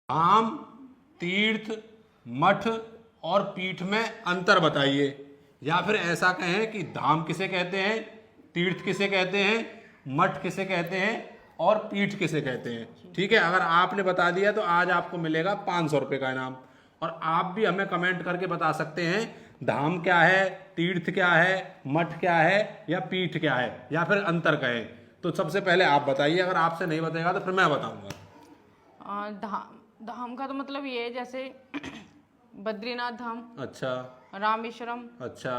धाम, तीर्थ, मठ और पीठ में अंतर बताइए। या फिर ऐसा कहें कि धाम किसे कहते हैं, तीर्थ किसे कहते हैं, मठ किसे कहते हैं और पीठ किसे कहते हैं। ठीक है, अगर आपने बता दिया तो आज आपको मिलेगा 500 रुपये का इनाम। और आप भी हमें कमेंट करके बता सकते हैं धाम क्या है, तीर्थ क्या है, मठ क्या है या पीठ क्या है, या फिर अंतर कहें। तो सबसे पहले आप बताइए, अगर आपसे नहीं बताएगा तो फिर मैं बताऊंगा। धाम का तो मतलब ये है जैसे बद्रीनाथ धाम, अच्छा, रामेश्वरम, अच्छा,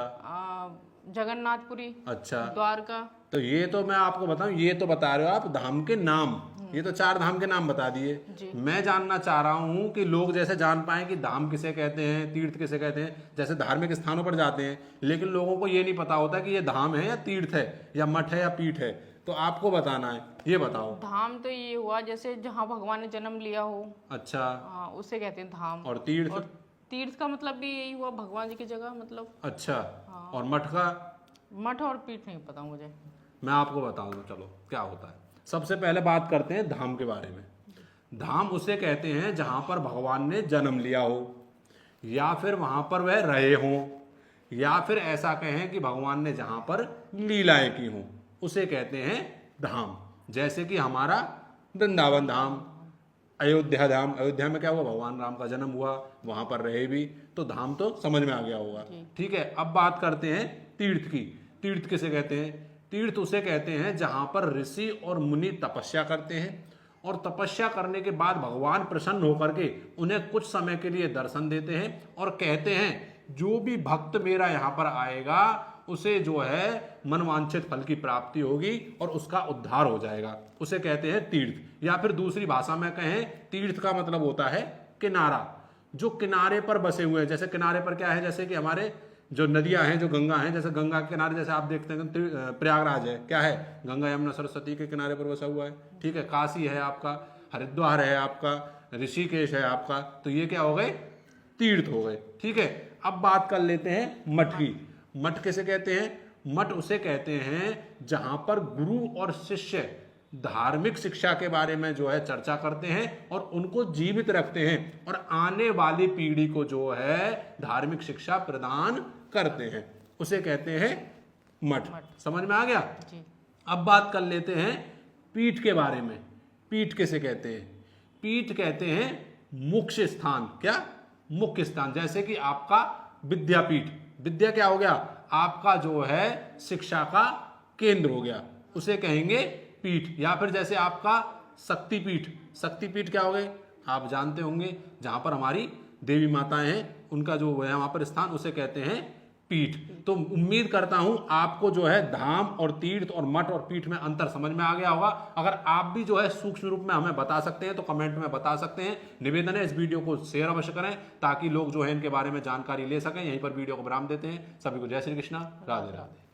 जगन्नाथपुरी, अच्छा। द्वारका। तो ये तो मैं आपको बताऊं, ये तो बता रहे हो आप धाम के नाम, ये तो 4 धाम के नाम बता दिए। मैं जानना चाह रहा हूं कि लोग जैसे जान पाए कि धाम किसे कहते हैं, तीर्थ किसे कहते हैं। जैसे धार्मिक स्थानों पर जाते हैं, लेकिन लोगों को ये नहीं पता होता कि ये धाम है या तीर्थ है या मठ है या पीठ है। तो आपको बताना है, ये बताओ। धाम तो ये हुआ जैसे जहाँ भगवान ने जन्म लिया हो। अच्छा, हाँ, उसे कहते हैं धाम। और तीर्थ? और तीर्थ का मतलब भी यही हुआ भगवान जी की जगह मतलब। अच्छा, हाँ। और मठ का? मठ और पीठ नहीं पता मुझे। मैं आपको बताऊंगा, चलो क्या होता है। सबसे पहले बात करते हैं धाम के बारे में। धाम उसे कहते हैं जहां पर भगवान ने जन्म लिया हो, या फिर वहां पर वह रहे हों, या फिर ऐसा कहें कि भगवान ने जहां पर लीलाएं की हों, उसे कहते हैं धाम। जैसे कि हमारा वृंदावन धाम, अयोध्या धाम। अयोध्या में क्या हुआ, भगवान राम का जन्म हुआ, वहां पर रहे भी, तो धाम तो समझ में आ गया होगा। ठीक है, अब बात करते हैं तीर्थ की। तीर्थ किसे कहते हैं? तीर्थ उसे कहते हैं जहां पर ऋषि और मुनि तपस्या करते हैं, और तपस्या करने के बाद भगवान प्रसन्न होकर के उन्हें कुछ समय के लिए दर्शन देते हैं और कहते हैं जो भी भक्त मेरा यहाँ पर आएगा उसे जो है मनवांछित फल की प्राप्ति होगी और उसका उद्धार हो जाएगा। उसे कहते हैं तीर्थ। या फिर दूसरी भाषा में कहें, तीर्थ का मतलब होता है किनारा, जो किनारे पर बसे हुए हैं। जैसे किनारे पर क्या है, जैसे कि हमारे जो नदियां हैं, जो गंगा हैं, जैसे गंगा के किनारे जैसे आप देखते हैं प्रयागराज है, क्या है, गंगा यमुना सरस्वती के किनारे पर बसा हुआ है। ठीक है, काशी है आपका, हरिद्वार है आपका, ऋषिकेश है आपका, तो ये क्या हो गए, तीर्थ हो गए। ठीक है, अब बात कर लेते हैं मठ की। मठ किसे कहते हैं? मठ उसे कहते हैं जहां पर गुरु और शिष्य धार्मिक शिक्षा के बारे में जो है चर्चा करते हैं और उनको जीवित रखते हैं और आने वाली पीढ़ी को जो है धार्मिक शिक्षा प्रदान करते हैं, उसे कहते हैं मठ। समझ में आ गया? जी। अब बात कर लेते हैं पीठ के बारे में। पीठ किसे कहते हैं? पीठ कहते हैं मुख्य स्थान। क्या? मुख्य स्थान। जैसे कि आपका विद्यापीठ, विद्या क्या हो गया, आपका जो है शिक्षा का केंद्र हो गया, उसे कहेंगे पीठ। या फिर जैसे आपका शक्तिपीठ, शक्तिपीठ क्या हो गए, आप जानते होंगे, जहां पर हमारी देवी माताएं हैं उनका जो है वहां पर स्थान, उसे कहते हैं पीठ। तो उम्मीद करता हूं आपको जो है धाम और तीर्थ और मठ और पीठ में अंतर समझ में आ गया होगा। अगर आप भी जो है सूक्ष्म रूप में हमें बता सकते हैं तो कमेंट में बता सकते हैं। निवेदन है इस वीडियो को शेयर अवश्य करें ताकि लोग जो है इनके बारे में जानकारी ले सकें। यहीं पर वीडियो को विराम देते हैं। सभी को जय श्री कृष्णा, राधे राधे।